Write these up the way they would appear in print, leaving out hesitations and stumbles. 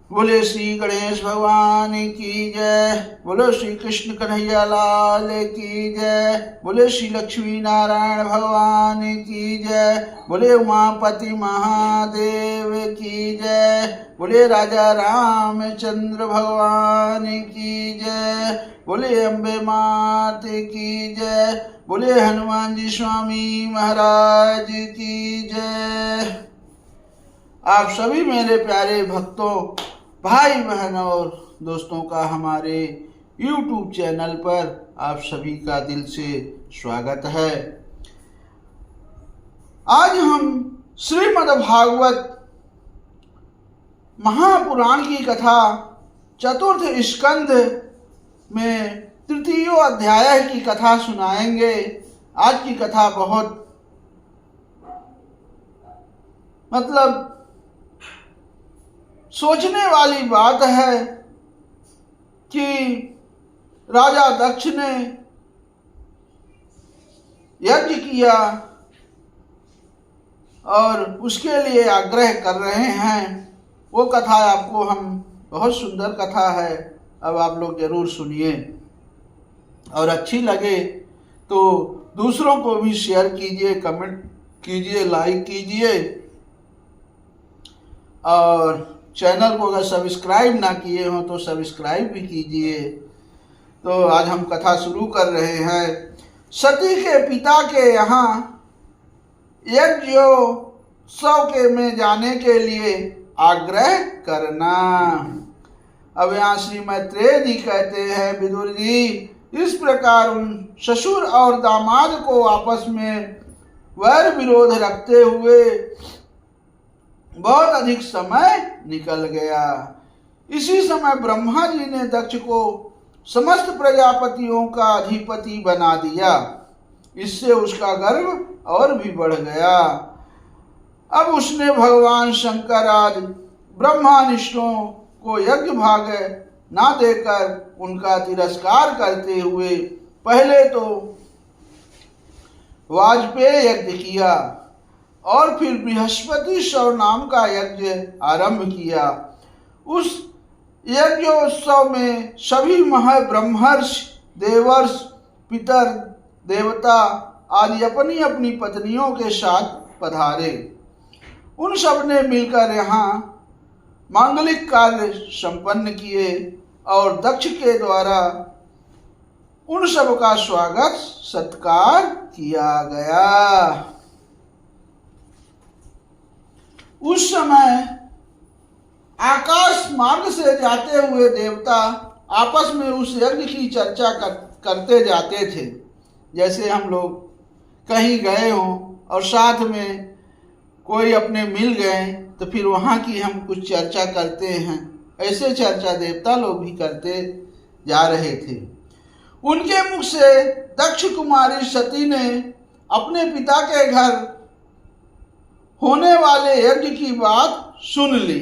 बोले श्री गणेश भगवान की जय। बोलो श्री कृष्ण कन्हैया लाल की जय। बोले श्री लक्ष्मी नारायण भगवान की जय। बोले उमापति महादेव की जय। बोले राजा रामचंद्र भगवान की जय। बोले अम्बे मात की जय। बोले हनुमान जी स्वामी महाराज की जय। आप सभी मेरे प्यारे भक्तों, भाई बहन और दोस्तों का हमारे YouTube चैनल पर आप सभी का दिल से स्वागत है। आज हम श्रीमद् भागवत महापुराण की कथा चतुर्थ स्कंध में तृतीय अध्याय की कथा सुनाएंगे। आज की कथा बहुत सोचने वाली बात है कि राजा दक्ष ने यज्ञ किया और उसके लिए आग्रह कर रहे हैं। वो कथा आपको हम बहुत सुंदर कथा है, अब आप लोग जरूर सुनिए और अच्छी लगे तो दूसरों को भी शेयर कीजिए, कमेंट कीजिए, लाइक कीजिए और चैनल को अगर सब्सक्राइब ना किए हो तो सब्सक्राइब भी कीजिए। तो आज हम कथा शुरू कर रहे हैं। सती के पिता के यहाँ यज्ञोत्सव के में जाने के लिए आग्रह करना। अब यहाँ श्री मैत्रेय जी कहते हैं, विदुर जी, इस प्रकार उन ससुर और दामाद को आपस में वैर विरोध रखते हुए बहुत अधिक समय निकल गया। इसी समय ब्रह्मा जी ने दक्ष को समस्त प्रजापतियों का अधिपति बना दिया। इससे उसका गर्व और भी बढ़ गया। अब उसने भगवान शंकर आदि ब्रह्मानिष्ठों को यज्ञ भाग ना देकर उनका तिरस्कार करते हुए पहले तो वाजपेय यज्ञ किया और फिर बृहस्पति शव नाम का यज्ञ आरंभ किया। उस यज्ञोत्सव में सभी ब्रह्मर्षि, देवर्ष, पितर, देवता आदि अपनी अपनी पत्नियों के साथ पधारे। उन सब ने मिलकर यहाँ मांगलिक कार्य संपन्न किए और दक्ष के द्वारा उन सब का स्वागत सत्कार किया गया। उस समय आकाश मार्ग से जाते हुए देवता आपस में उस यज्ञ की चर्चा करते जाते थे। जैसे हम लोग कहीं गए हों और साथ में कोई अपने मिल गए तो फिर वहाँ की हम कुछ चर्चा करते हैं, ऐसे चर्चा देवता लोग भी करते जा रहे थे। उनके मुख से दक्ष कुमारी सती ने अपने पिता के घर होने वाले यज्ञ की बात सुन ली।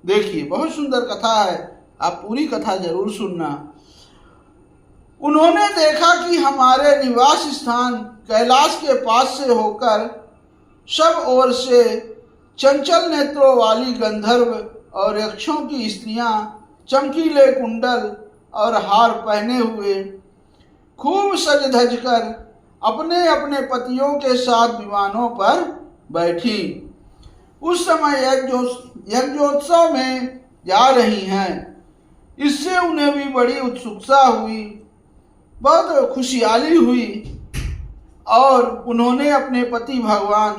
देखिए, बहुत सुंदर कथा है, आप पूरी कथा जरूर सुनना। उन्होंने देखा कि हमारे निवास स्थान कैलाश के पास से होकर सब ओर से चंचल नेत्रों वाली गंधर्व और यक्षों की स्त्रियां चमकीले कुंडल और हार पहने हुए खूब सज धज कर अपने अपने पतियों के साथ विमानों पर बैठी उस समय यज्ञोत्सव में जा रही हैं। इससे उन्हें भी बड़ी उत्सुकता हुई, बहुत खुशहाली हुई और उन्होंने अपने पति भगवान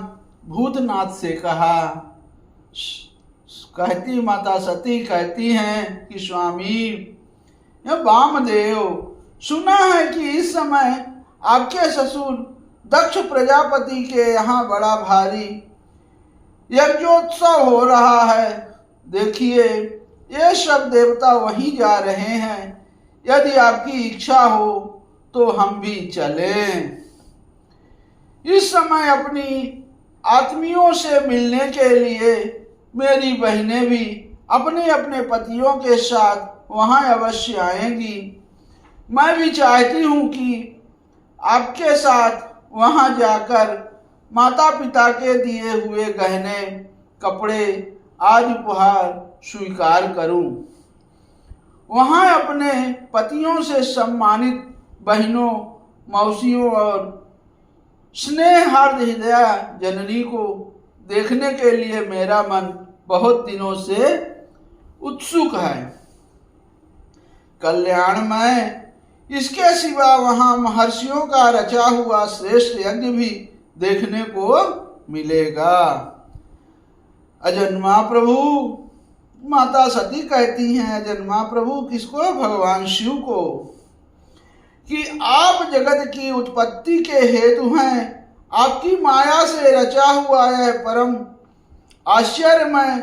भूतनाथ से कहा। कहती माता सती कहती हैं कि स्वामी, यह वामदेव, सुना है कि इस समय आपके ससुर दक्ष प्रजापति के यहाँ बड़ा भारी यज्ञोत्सव हो रहा है। देखिए, ये सब देवता वहीं जा रहे हैं। यदि आपकी इच्छा हो तो हम भी चलें। इस समय अपनी आत्मियों से मिलने के लिए मेरी बहनें भी अपने अपने पतियों के साथ वहाँ अवश्य आएंगी। मैं भी चाहती हूँ कि आपके साथ वहाँ जाकर माता पिता के दिए हुए गहने, कपड़े आदि उपहार स्वीकार करूं। वहां अपने पतियों से सम्मानित बहनों, मौसियों और स्नेहार्द हृदया जननी को देखने के लिए मेरा मन बहुत दिनों से उत्सुक है। कल्याणमय इसके सिवा वहां महर्षियों का रचा हुआ श्रेष्ठ यज्ञ भी देखने को मिलेगा। अजन्मा प्रभु, माता सती कहती हैं, अजन्मा प्रभु किसको? भगवान शिव को, कि आप जगत की उत्पत्ति के हेतु हैं। आपकी माया से रचा हुआ यह परम आश्चर्यमय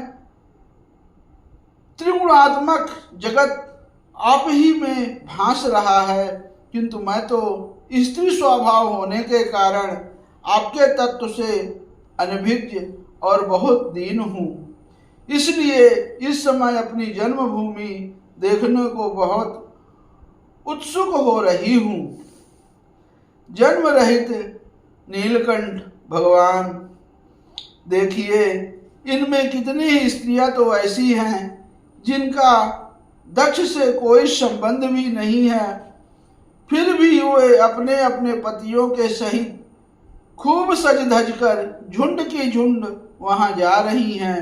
त्रिगुणात्मक जगत आप ही में भास रहा है, किंतु मैं तो स्त्री स्वभाव होने के कारण आपके तत्व से अनभिज्ञ और बहुत दीन हूँ। इसलिए इस समय अपनी जन्मभूमि देखने को बहुत उत्सुक हो रही हूँ। जन्म रहित नीलकंठ भगवान, देखिए इनमें कितनी स्त्रियां तो ऐसी हैं जिनका दक्ष से कोई संबंध भी नहीं है, फिर भी वे अपने अपने पतियों के सहित खूब सज धज कर झुंड की झुंड वहां जा रही हैं।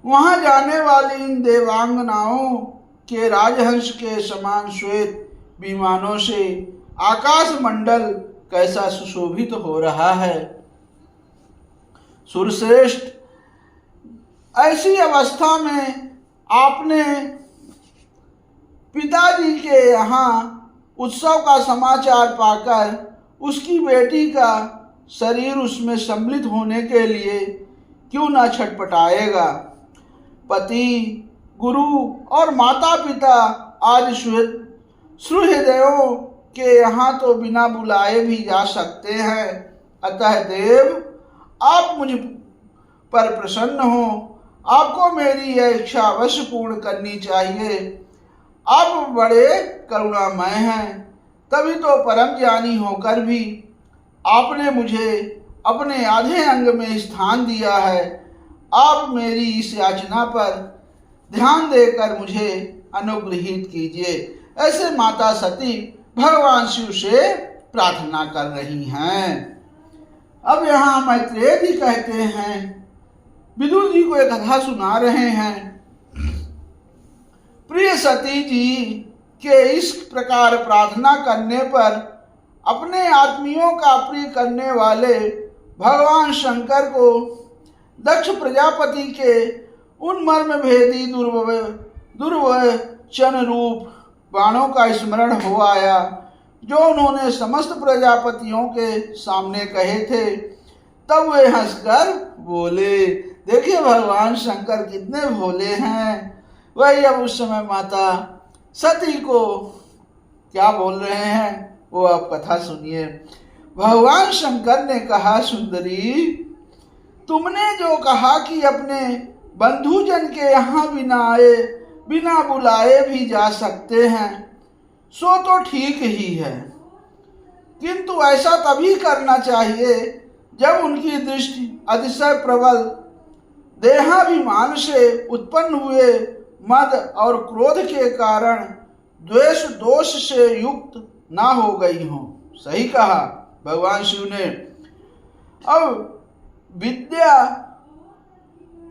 वहां जाने वाली इन देवांगनाओं के राजहंस के समान श्वेत विमानों से आकाश मंडल कैसा सुशोभित हो रहा है। सुरश्रेष्ठ, ऐसी अवस्था में आपने पिताजी के यहाँ उत्सव का समाचार पाकर उसकी बेटी का शरीर उसमें सम्मिलित होने के लिए क्यों न छटपटाएगा। पति, गुरु और माता पिता आज सुहृदयों के यहाँ तो बिना बुलाए भी जा सकते हैं। अतः देव, आप मुझ पर प्रसन्न हो, आपको मेरी यह इच्छा अवश्य पूर्ण करनी चाहिए। आप बड़े करुणामय हैं, तभी तो परम ज्ञानी होकर भी आपने मुझे अपने आधे अंग में स्थान दिया है। आप मेरी इस याचना पर ध्यान देकर मुझे अनुग्रहित कीजिए। ऐसे माता सती भगवान शिव से प्रार्थना कर रही हैं। अब यहाँ मैत्रेय जी कहते हैं, विदुर जी को एक कथा सुना रहे हैं। प्रिय सती जी के इस प्रकार प्रार्थना करने पर अपने आत्मियों का प्रिय करने वाले भगवान शंकर को दक्ष प्रजापति के उन मर्म भेदी दुर्वचन रूप बाणों का स्मरण हो आया, जो उन्होंने समस्त प्रजापतियों के सामने कहे थे। तब वे हंसकर बोले। देखिए भगवान शंकर कितने भोले हैं। वही अब उस समय माता सती को क्या बोल रहे हैं वो आप कथा सुनिए। भगवान शंकर ने कहा, सुंदरी, तुमने जो कहा कि अपने बंधुजन के यहाँ बिना बुलाए भी जा सकते हैं, सो तो ठीक ही है, किंतु ऐसा तभी करना चाहिए जब उनकी दृष्टि अतिशय प्रबल देहाभिमान से उत्पन्न हुए मद और क्रोध के कारण द्वेष दोष से युक्त ना हो गई हो। सही कहा भगवान शिव ने। अब विद्या,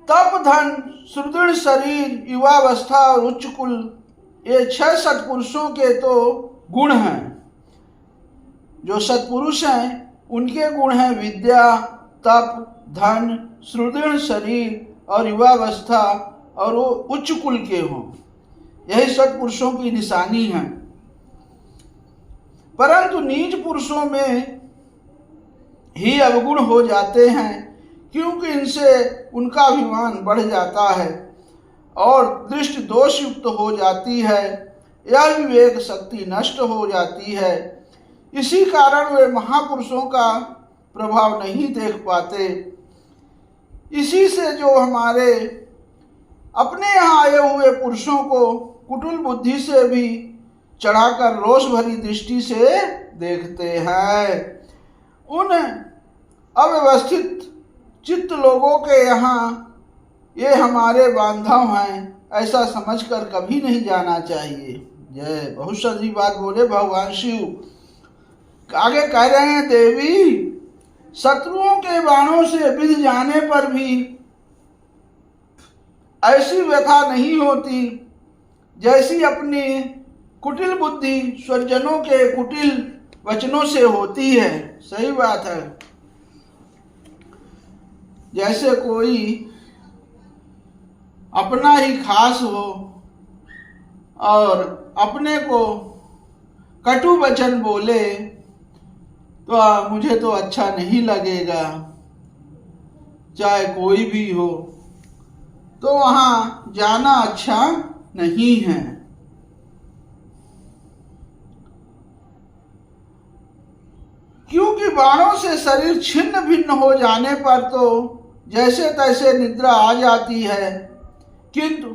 तप, धन, सुदृढ़ शरीर, युवावस्था और उच्च कुल, ये 6 सत्पुरुषों के तो गुण हैं। जो सत्पुरुष हैं उनके गुण हैं विद्या, तप, धन, सुदृढ़ शरीर और युवावस्था, और वो उच्च कुल के हों। यही सत्पुरुषों की निशानी है। परंतु नीच पुरुषों में ही अवगुण हो जाते हैं, क्योंकि इनसे उनका अभिमान बढ़ जाता है और दृष्टि दोष युक्त हो जाती है, या विवेक शक्ति नष्ट हो जाती है। इसी कारण वे महापुरुषों का प्रभाव नहीं देख पाते। इसी से जो हमारे अपने यहाँ आए हुए पुरुषों को कुटिल बुद्धि से भी चढ़ाकर रोष भरी दृष्टि से देखते हैं। उन अव्यवस्थित चित्त लोगों के यहाँ ये हमारे बांधव हैं, ऐसा समझकर कभी नहीं जाना चाहिए। जय। बहुत सही बात बोले भगवान शिव। आगे कह रहे हैं, देवी शत्रुओं के बाणों से बिध जाने पर भी ऐसी व्यथा नहीं होती जैसी अपनी कुटिल बुद्धि स्वजनों के कुटिल वचनों से होती है। सही बात है। जैसे कोई अपना ही खास हो और अपने को कटु वचन बोले तो मुझे तो अच्छा नहीं लगेगा, चाहे कोई भी हो, तो वहां जाना अच्छा नहीं है। क्योंकि बाणों से शरीर छिन्न भिन्न हो जाने पर तो जैसे तैसे निद्रा आ जाती है, किंतु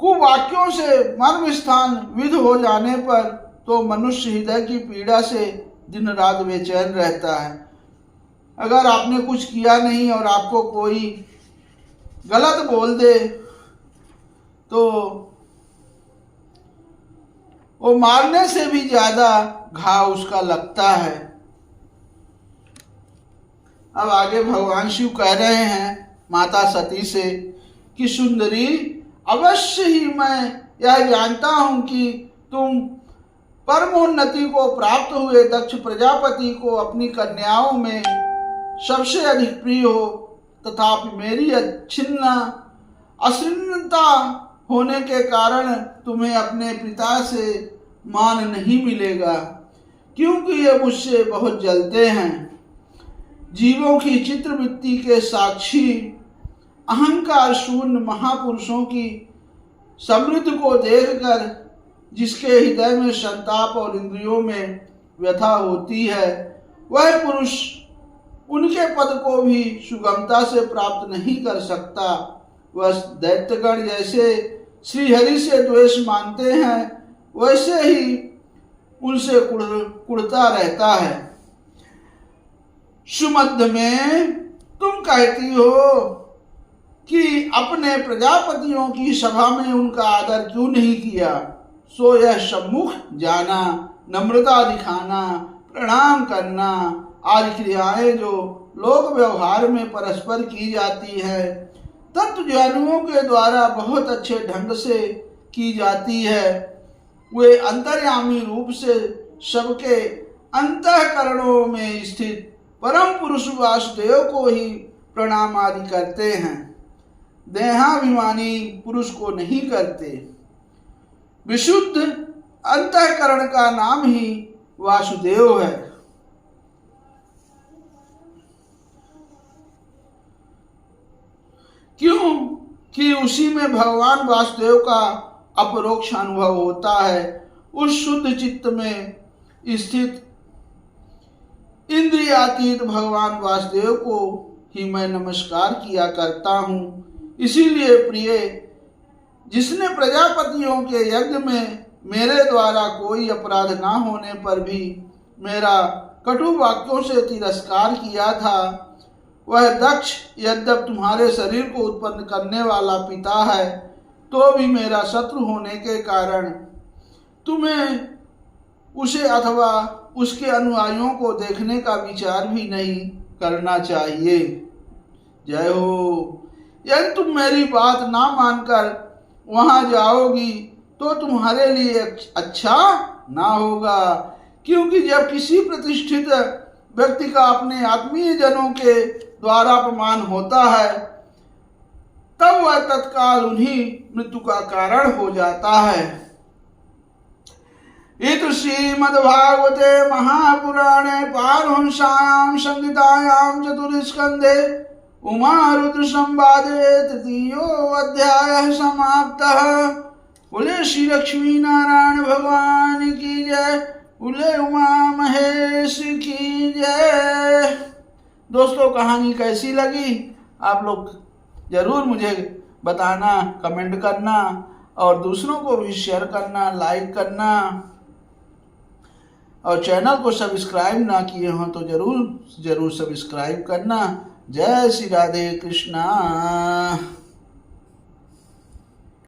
कुवाक्यों से मर्म स्थान विध हो जाने पर तो मनुष्य हृदय की पीड़ा से दिन रात बेचैन रहता है। अगर आपने कुछ किया नहीं और आपको कोई गलत बोल दे तो वो मारने से भी ज्यादा घाव उसका लगता है। अब आगे भगवान शिव कह रहे हैं माता सती से कि सुंदरी, अवश्य ही मैं यह जानता हूं कि तुम परमोन्नति को प्राप्त हुए दक्ष प्रजापति को अपनी कन्याओं में सबसे अधिक प्रिय हो, तथापि मेरी अछिन्नता होने के कारण तुम्हें अपने पिता से मान नहीं मिलेगा, क्योंकि ये मुझसे बहुत जलते हैं। जीवों की चित्रवृत्ति के साक्षी अहंकार शून्य महापुरुषों की समृद्धि को देखकर जिसके हृदय में संताप और इंद्रियों में व्यथा होती है, वह पुरुष उनके पद को भी सुगमता से प्राप्त नहीं कर सकता। वह दैत्यगण जैसे श्रीहरि से द्वेष मानते हैं, वैसे ही उनसे कुढ़ता रहता है। सुमध्य में तुम कहती हो कि अपने प्रजापतियों की सभा में उनका आदर क्यों नहीं किया, सो यह सम्मुख जाना, नम्रता दिखाना, प्रणाम करना आदि क्रियाएं जो लोक व्यवहार में परस्पर की जाती है, तत्वज्ञानियों के द्वारा बहुत अच्छे ढंग से की जाती है। वे अंतर्यामी रूप से सबके अंतःकरणों में स्थित परम पुरुष वासुदेव को ही प्रणाम आदि करते हैं, देहाभिमानी पुरुष को नहीं करते। विशुद्ध अंतःकरण का नाम ही वासुदेव है। क्यों कि उसी में भगवान वासुदेव का अपरोक्ष अनुभव होता है। उस शुद्ध चित्त में स्थित इंद्रियातीत भगवान वासुदेव को ही मैं नमस्कार किया करता हूँ। इसीलिए प्रिय, जिसने प्रजापतियों के यज्ञ में मेरे द्वारा कोई अपराध ना होने पर भी मेरा कटु वाक्यों से तिरस्कार किया था, वह दक्ष यद्यप तुम्हारे शरीर को उत्पन्न करने वाला पिता है, तो भी मेरा शत्रु होने के कारण तुम्हें उसे अथवा उसके अनुयायियों को देखने का विचार भी नहीं करना चाहिए। जय हो। यदि तुम मेरी बात ना मानकर वहां जाओगी तो तुम्हारे लिए अच्छा ना होगा, क्योंकि जब किसी प्रतिष्ठित व्यक्ति का अपने आत्मीय जनों के द्वारा अपमान होता है, तब वह तत्काल उन्हीं मृत्यु का कारण हो जाता है। इत श्रीमद्भागवते महापुराणे पारमहंस्यां संहितायां चतुर्स्कन्धे उमारुद्र संवादे तृतीयो अध्यायः समाप्तः। बोले श्री लक्ष्मी नारायण भगवान की जय, बोले उमा महेश की जय। दोस्तों, कहानी कैसी लगी आप लोग जरूर मुझे बताना, कमेंट करना और दूसरों को भी शेयर करना, लाइक करना, और चैनल को सब्सक्राइब ना किए हो तो जरूर सब्सक्राइब करना। जय श्री राधे कृष्णा।